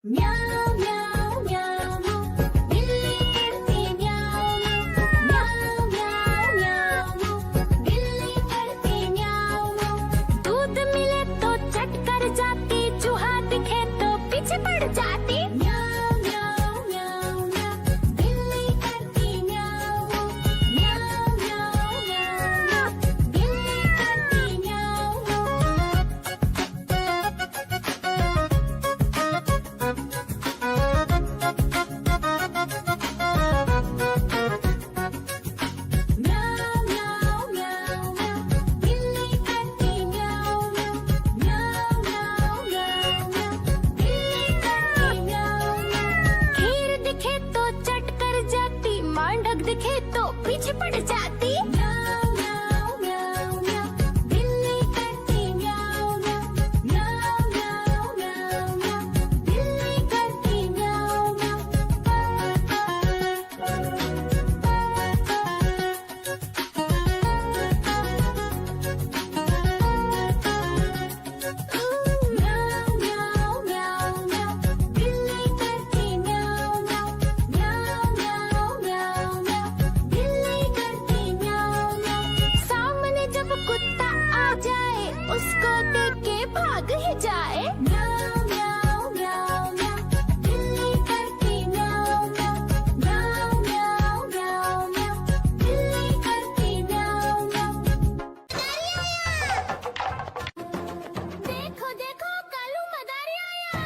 म्याऊं म्याऊं म्याऊं बिल्ली करती म्याऊं म्याऊं म्याऊं म्याऊं बिल्ली करती म्याऊं। दूध मिले तो चट कर जाती, चूहा दिखे तो पीछे पड़ जाती। म्याऊं म्याऊं म्याऊं म्याऊं बिल्ली करती म्याऊं म्याऊं म्याऊं म्याऊं बिल्ली करती म्याऊं। म्याऊं म्याऊं म्याऊं म्याऊं बिल्ली करती म्याऊं म्याऊं म्याऊं म्याऊं म्याऊं बिल्ली करती म्याऊं। खीर दिखे तो चट कर जाती, मांडक दिखे तो पीछे पड़ जाती। म्याऊं म्याऊं म्याऊं म्याऊं बिल्ली करती म्याऊं म्याऊं म्याऊं म्याऊं म्याऊं बिल्ली करती म्याऊं म्याऊं। म्याऊं म्याऊं म्याऊं म्याऊं बिल्ली करती म्याऊं म्याऊं म्याऊं म्याऊं म्याऊं म्याऊं बिल्ली करती म्याऊं म्याऊं। सामने जब कुत्ता आ जाए, उसको देख के भाग ही जाए। म्याऊं म्याऊं म्याऊं म्याऊं बिल्ली करती म्याऊं म्याऊं म्याऊं म्याऊं म्याऊं म्याऊं बिल्ली करती म्याऊं म्याऊं। देखो देखो कालू मदारी आया।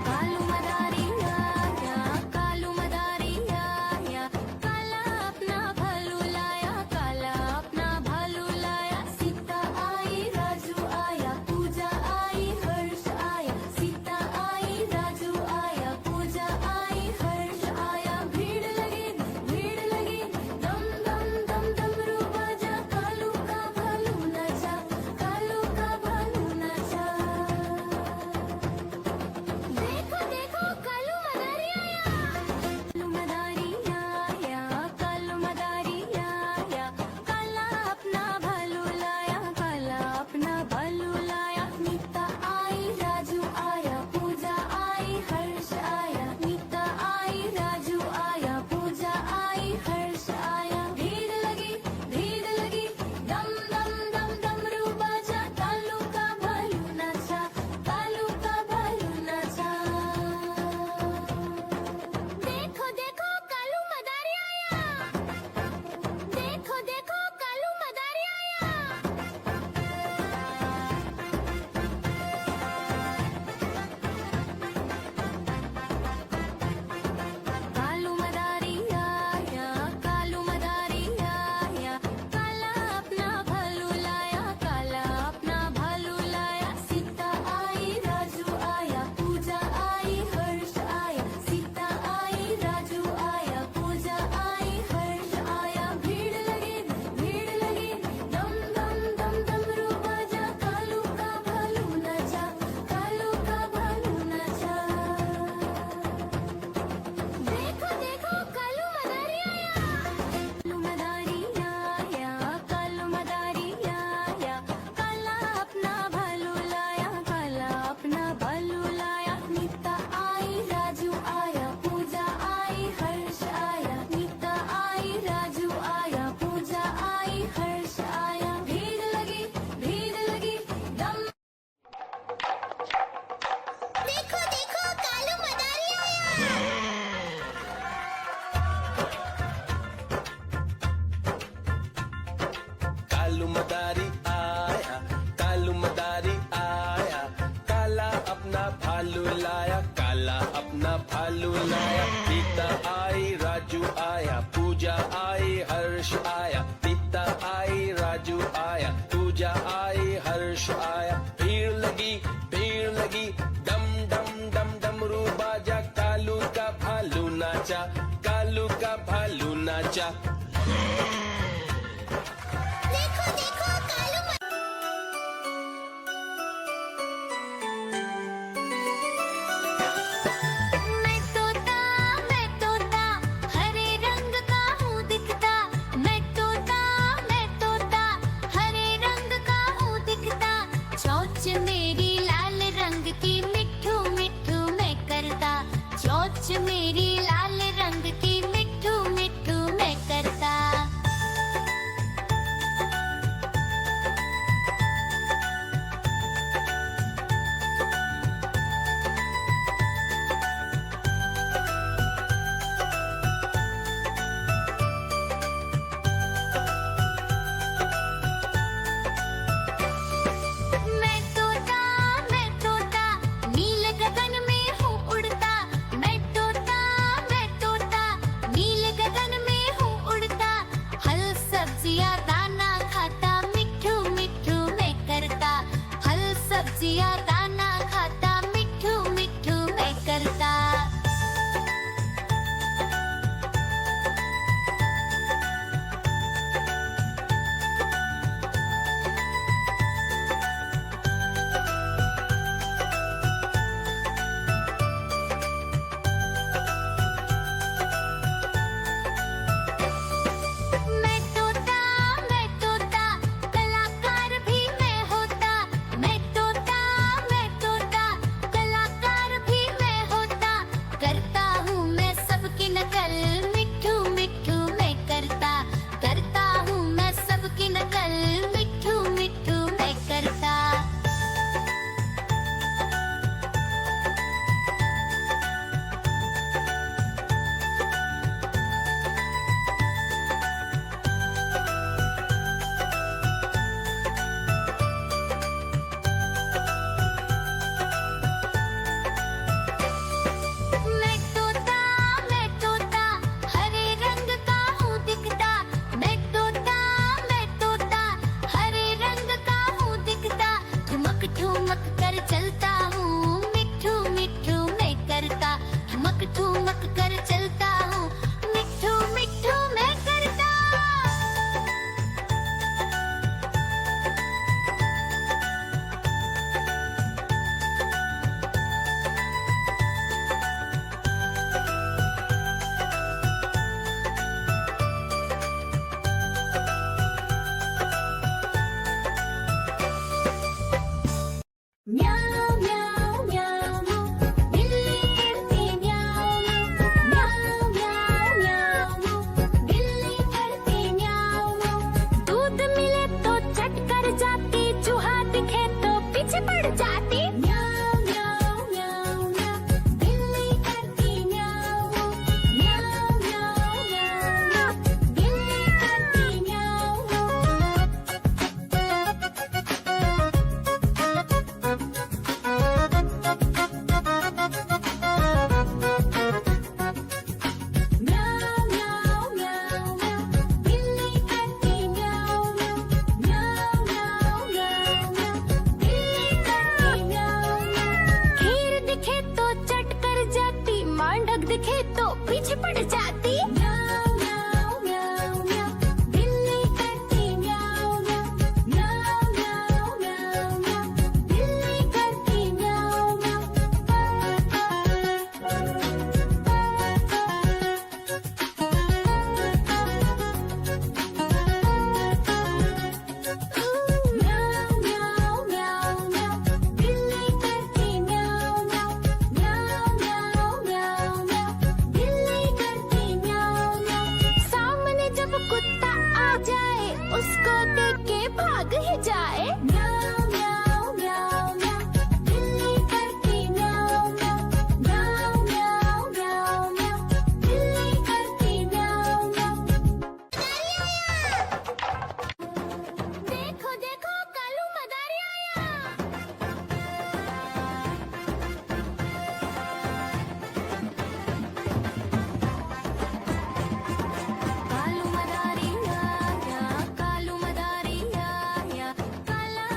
कालू मदारी आया, कालू मदारी आया, काला अपना भालू लाया, काला अपना भालू लाया। सीता आई, राजू आया, पूजा आई, हर्ष आया। सीता आई, राजू आया, पूजा आई, हर्ष आया। भीड़ लगी, दम दम दम डमरू बाजा, कालू का भालू नाचा, कालू का भालू नाचा। देखो देखो कालू मदारी आया। कालू मदारी आया, कालू मदारी आया, काला अपना भालू लाया, काला अपना भालू लाया। नीता आई, राजू आया, पूजा आई, हर्ष आया। नीता आई, राजू आया, पूजा आई, हर्ष आया। भीड़ लगी, दम दम दम डमरू बाजा, कालू का भालू नाचा, कालू का भालू नाचा। देखो देखो कालू मदारी आया। देखो देखो कालू मदारी आया। कालू मदारी आया, कालू मदारी आया, काला अपना भालू लाया, काला अपना भालू लाया। सीता आई, राजू आया, पूजा आई, हर्ष आया। सीता आई, राजू आया, पूजा आई, हर्ष आया। भीड़ लगी, दम दम दम डमरू बाजा, कालू का भालू नाचा, कालू का भालू नाचा। देखो देखो कालू मदारी आया। कालू मदारी आया, कालू मदारी आया, काला अपना भालू लाया, काला अपना भालू लाया। नीता आई, राजू आया, पूजा आई, हर्ष आया। नीता आई, राजू आया, पूजा आई, हर्ष आया। भीड़ लगी, दम। देखो देखो कालू मदारी आया। कालू मदारी आया, कालू मदारी आया, काला अपना भालू लाया, काला अपना भालू लाया। सीता आई, राजू आया, पूजा आई, हर्ष आया। सीता आई, राजू आया, पूजा आई, हर्ष आया। भीड़ लगी, डम डम डम डमरू बाजा, कालू का भालू नाचा, कालू का भालू नाचा। देखो देखो कालू मैं तोता हरे रंग का हूँ दिखता। मैं तोता सब्जियां दाना खाता, मिट्ठू मिट्ठू मैं करता। फल सब्जियां दाना खाता, मिट्ठू मिट्ठू मैं करता। मैं तोता कलाकार भी मैं होता। मैं तोता कलाकार भी मैं होता। करता हूँ मैं सबकी नकल, मिट्ठू मिट्ठू मैं करता। करता हूँ मैं सबकी नकल, मिट्ठू मिट्ठू मैं करता। मैं तोता हरे रंग का हूँ दिखता। मैं तोता हरे रंग का हूँ दिखता। ठुमक ठुमक कर चलता हूँ, मिट्ठू मिट्ठू मैं करता। ठुमक ठुमक कर चलता हूँ, मिट्ठू मिट्ठू मैं करता। म्याऊ म्याऊ म्याऊ बिल्ली करती म्याऊ म्याऊ म्याऊ म्याऊ बिल्ली करती म्याऊ। दूध मिले तो चट कर जाती, चूहा दिखे तो पीछे पड़ जाती। म्याऊ म्याऊ म्याऊ म्याऊ बिल्ली करती म्याऊ म्याऊ म्याऊ म्याऊ बिल्ली करती म्याऊ। म्याऊ म्याऊ म्याऊ म्याऊ बिल्ली करती म्याऊ म्याऊ म्याऊ म्याऊ म्याऊ बिल्ली करती म्याऊ। खीर दिखे तो चट कर जाती, मांडक दिखे तो पीछे पड़ जाती। म्याऊ म्याऊ म्याऊ म्याऊ बिल्ली करती म्याऊ म्याऊ म्याऊ म्याऊ म्याऊ बिल्ली करती म्याऊ म्याऊ म्याऊ म्याऊ म्याऊ बिल्ली करती म्याऊ म्याऊ म्याऊ म्याऊ म्याऊ बिल्ली करती म्याऊ। सामने जब कुत्ता आ जाए, उसको देख के भाग ही जाए। म्याऊ म्याऊ म्याऊ म्याऊ बिल्ली करती म्याऊ म्याऊ म्याऊ म्याऊ म्याऊ बिल्ली करती म्याऊ म्याऊ। देखो देखो कालू मदारी आया। कालू मदारी आया, कालू मदारी आया, काला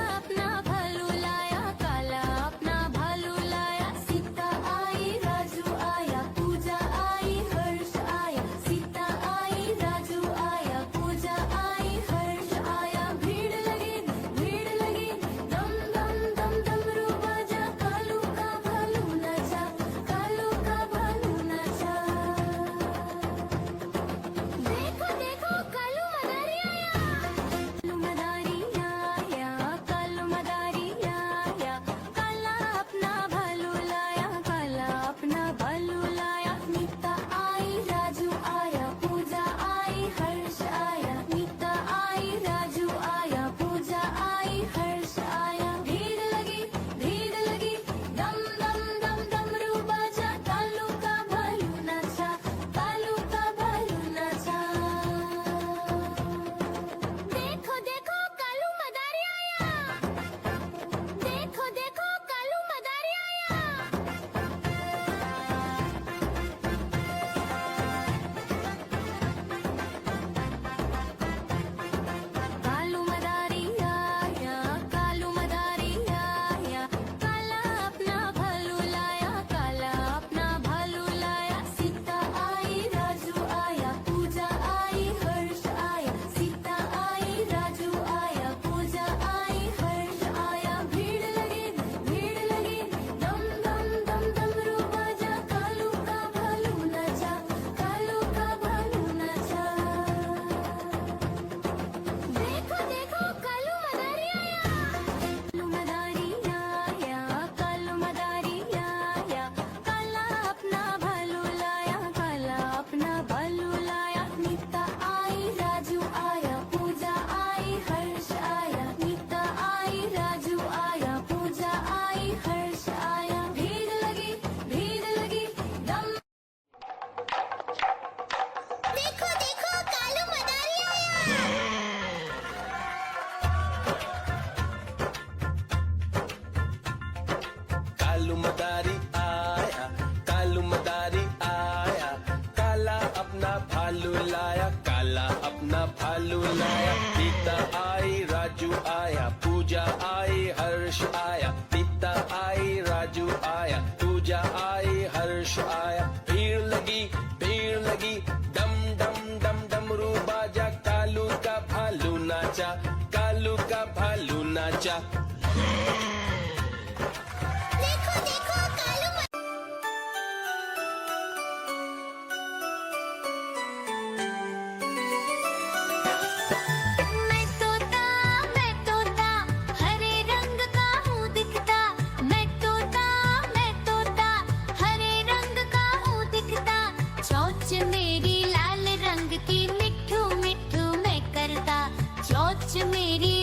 नाचा, कालू का भालू नाचा। देखो देखो कालू मैं तोता हरे रंग का हूँ दिखता। मैं तोता हरे रंग का हूँ दिखता। चोंच मेरी लाल रंग की मिट्ठू मिट्ठू मैं करता। चोंच मेरी